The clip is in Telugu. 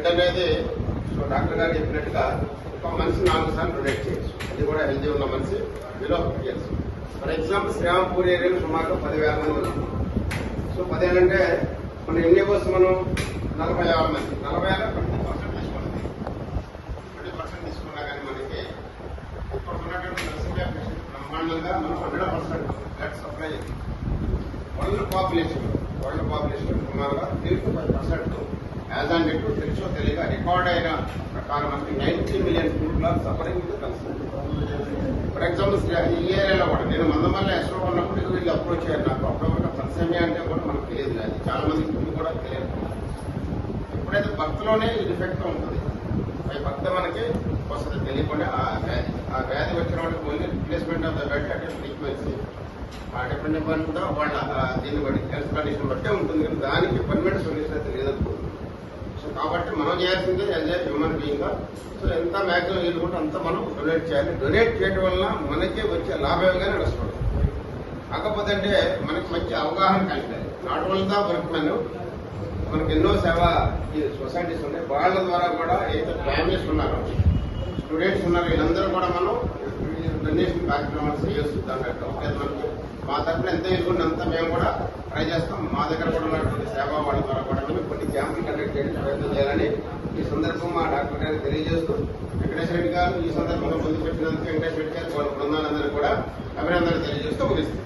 బ్లడ్ అనేది డాక్టర్ గారు చెప్పినట్టుగా ఒక మనిషి 4 సార్లు డొనేట్ చేయొచ్చు. అది కూడా హెల్తీ ఉన్న మనిషి below 50 years. For example Srirampur ఏరియాలో సుమారుగా 10,000 మంది ఉన్నాం. సో 10,000 అంటే మన ఎన్ని కోసం మనం 40,000 మంది 40,000 20% తీసుకోండి. 20% తీసుకున్నా కానీ మనకి ఇప్పుడు ఉన్నటువంటి బ్రహ్మాండంగా మనం 100% బ్లడ్ సప్లై వరల్డ్ పాపులేషన్ సుమారుగా 3-5% యాజ్ ఆన్ డేట్ తెలుసో తెలియక రికార్డ్ అయిన ప్రకారం మనకి 90 million people are suffering with concern. For example ఈ ఏరియాలో కూడా నేను మందమల్ల ఎస్రో ఉన్నప్పుడు వీళ్ళు అప్రోచ్ అయ్యారు. నాకు అక్టోబర్ తలసేమియా అంటే కూడా మనకు తెలియదు. అది చాలా మంది ఇప్పుడు కూడా తెలియదు. ఎప్పుడైతే బర్త్లోనే ఈ డిఫెక్ట్ ఉంటుంది, పై బర్త్ మనకి వస్తుంది తెలియకుండా ఆ వ్యాధి వచ్చిన వాళ్ళకి only replacement of the bed అంటే ఫ్రీక్వెన్సీ ఆ డిపెండెంట్ వాళ్ళ దీన్ని బట్టి హెల్త్ కండిషన్ బట్టే ఉంటుంది. కానీ దానికి పర్మనెంట్ సొల్యూషన్ అయితే లేదనుకుంటుంది. సో కాబట్టి మనం చేయాల్సిందే యాజ్ ఏ హ్యూమన్ బీయింగ్ గా సో ఎంత మ్యాక్సిమం వీలుకుంటే అంత మనం డొనేట్ చేయాలి. డొనేట్ చేయడం వల్ల మనకి వచ్చే లాభంగానే నడుస్తుంది. కాకపోతే అంటే మనకి మంచి అవగాహన కలిగాలి. Not only the workmen, మనకి ఎన్నో సేవా సొసైటీస్ ఉన్నాయి. వాళ్ళ ద్వారా కూడా ఏదైతే ఫ్యామిలీస్ ఉన్నారో స్టూడెంట్స్ ఉన్నారు వీళ్ళందరూ కూడా మనం డొనేషన్ కార్యక్రమాలు చేయొచ్చు. దాంట్లో మనకి మా తరఫున ఎంత ఎదుర్కొంటే అంతా మేము కూడా ట్రై చేస్తాం. మా దగ్గర కూడా ఉన్నటువంటి సేవా వాళ్ళ ద్వారా కూడా కొన్ని క్యాంపులు కండక్ట్ చేయడానికి ప్రయత్నం చేయాలని ఈ సందర్భం మా డాక్టర్ గారికి తెలియజేస్తూ వెంకటేశ్వర రెడ్డి గారు ఈ సందర్భంగా ముందు పెట్టినందుకు వెంకటేశ్వర రెడ్డి గారు వాళ్ళ బృందాలందరూ కూడా అభినందనలు తెలియజేస్తూ ముగిస్తుంది.